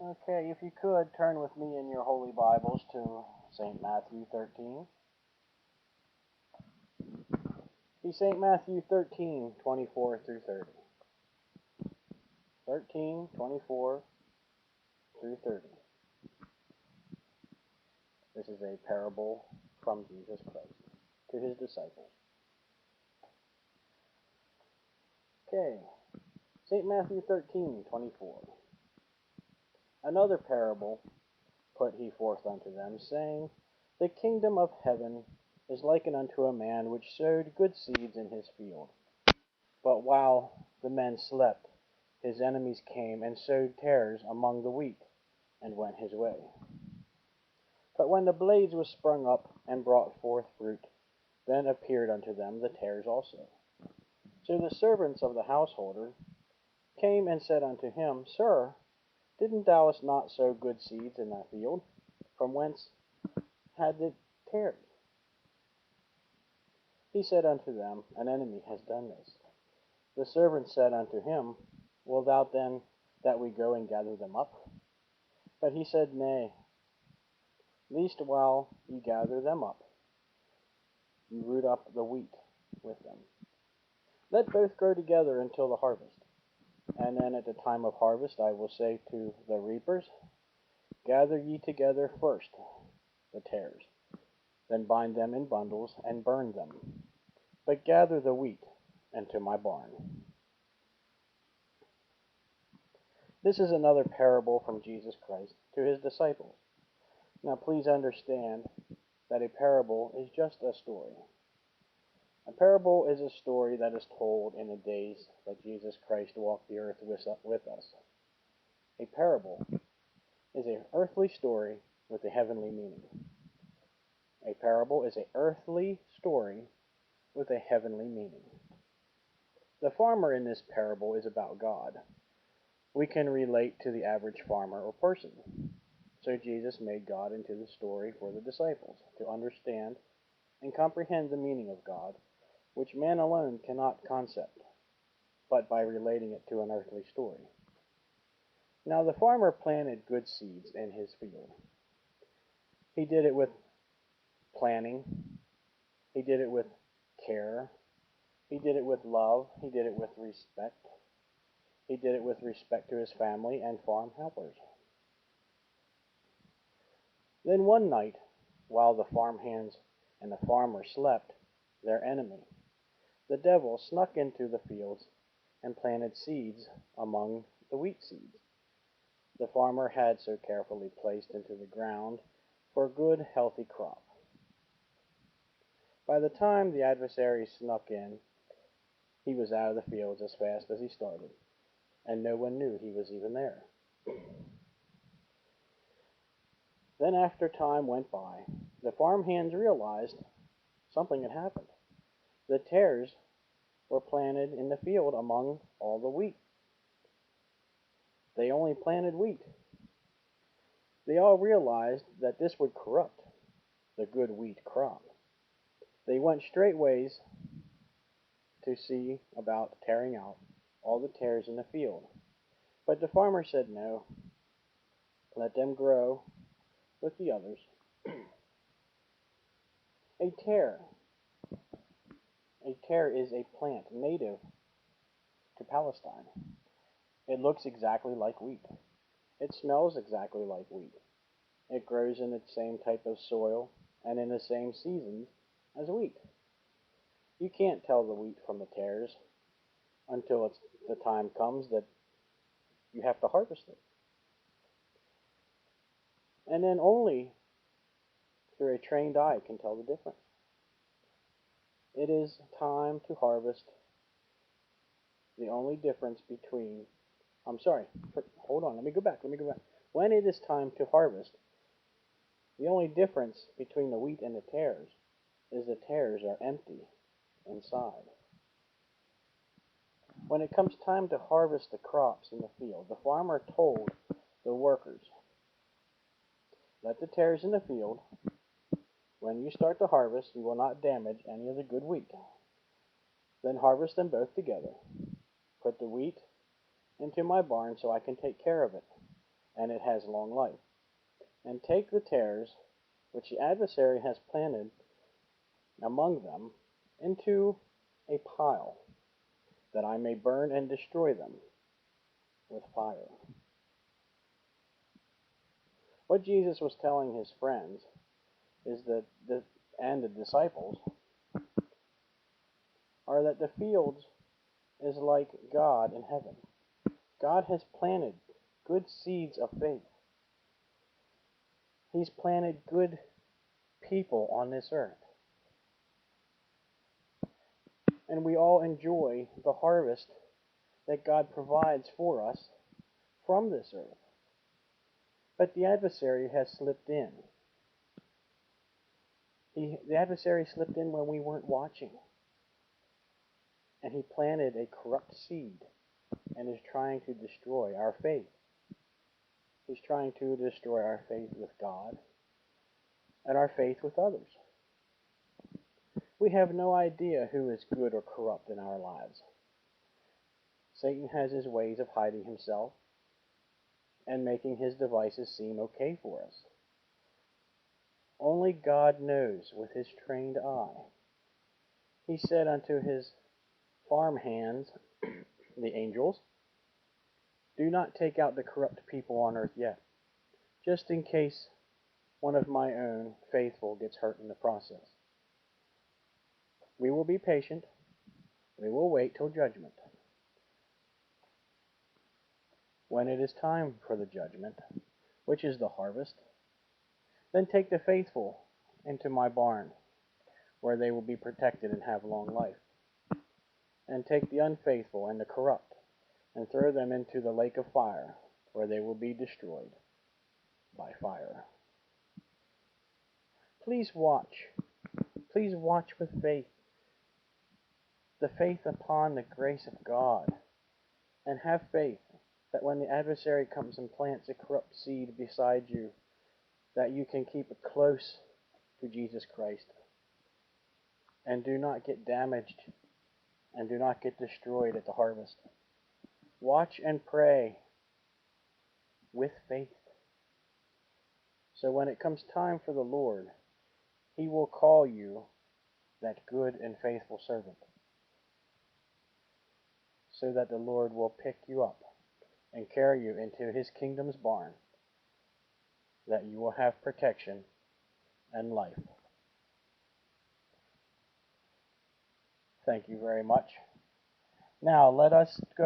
Okay, if you could, turn with me in your Holy Bibles to St. Matthew 13. Be St. Matthew 13:24 through 30. 13:24 through 30. This is a parable from Jesus Christ to his disciples. Okay, St. Matthew 13:24. Another parable put he forth unto them, saying, The kingdom of heaven is likened unto a man which sowed good seeds in his field. But while the men slept, his enemies came and sowed tares among the wheat, and went his way. But when the blades were sprung up and brought forth fruit, then appeared unto them the tares also. So the servants of the householder came and said unto him, Sir, didn't thou not sow good seeds in thy field? From whence had it tares? He said unto them, An enemy has done this. The servant said unto him, Wilt thou then that we go and gather them up? But he said, Nay, lest while ye gather them up, ye root up the wheat with them. Let both grow together until the harvest. And then at the time of harvest I will say to the reapers, Gather ye together first the tares, then bind them in bundles and burn them. But gather the wheat into my barn. This is another parable from Jesus Christ to his disciples. Now please understand that a parable is just a story. A parable is a story that is told in the days that Jesus Christ walked the earth with us. A parable is an earthly story with a heavenly meaning. A parable is an earthly story with a heavenly meaning. The farmer in this parable is about God. We can relate to the average farmer or person. So Jesus made God into the story for the disciples to understand and comprehend the meaning of God, which man alone cannot concept, but by relating it to an earthly story. Now the farmer planted good seeds in his field. He did it with planning. He did it with care. He did it with love. He did it with respect. He did it with respect to his family and farm helpers. Then one night, while the farmhands and the farmer slept, their enemy, the devil, snuck into the fields and planted seeds among the wheat seeds the farmer had so carefully placed into the ground for a good, healthy crop. By the time the adversary snuck in, he was out of the fields as fast as he started, and no one knew he was even there. Then after time went by, the farmhands realized something had happened. The tares were planted in the field among all the wheat. They only planted wheat. They all realized that this would corrupt the good wheat crop. They went straightways to see about tearing out all the tares in the field. But the farmer said no, let them grow with the others. A tare. A tare is a plant native to Palestine. It looks exactly like wheat. It smells exactly like wheat. It grows in the same type of soil and in the same seasons as wheat. You can't tell the wheat from the tares until the time comes that you have to harvest it. And then only through a trained eye can tell the difference. It is time to harvest. The only difference between, hold on, let me go back. When it is time to harvest, the only difference between the wheat and the tares is the tares are empty inside. When it comes time to harvest the crops in the field, the farmer told the workers, let the tares in the field. When you start to harvest, you will not damage any of the good wheat. Then harvest them both together. Put the wheat into my barn so I can take care of it. and it has long life. And take the tares which the adversary has planted among them into a pile, that I may burn and destroy them with fire. What Jesus was telling his friends is that and the disciples are that the fields is like God in heaven. God has planted good seeds of faith. He's planted good people on this earth. And we all enjoy the harvest that God provides for us from this earth. But the adversary has slipped in. The adversary slipped in when we weren't watching. And he planted a corrupt seed and is trying to destroy our faith. He's trying to destroy our faith with God and our faith with others. We have no idea who is good or corrupt in our lives. Satan has his ways of hiding himself and making his devices seem okay for us. Only God knows with his trained eye. He said unto his farm hands, the angels, do not take out the corrupt people on earth yet, just in case one of my own faithful gets hurt in the process. We will be patient. We will wait till judgment. When it is time for the judgment, which is the harvest, then take the faithful into my barn, where they will be protected and have long life. And take the unfaithful and the corrupt, and throw them into the lake of fire, where they will be destroyed by fire. Please watch. Please watch with faith. The faith upon the grace of God. And have faith that when the adversary comes and plants a corrupt seed beside you, that you can keep it close to Jesus Christ. And do not get damaged and do not get destroyed at the harvest. Watch and pray with faith. So when it comes time for the Lord, he will call you that good and faithful servant, so that the Lord will pick you up and carry you into his kingdom's barn, that you will have protection and life. Thank you very much. Now let us go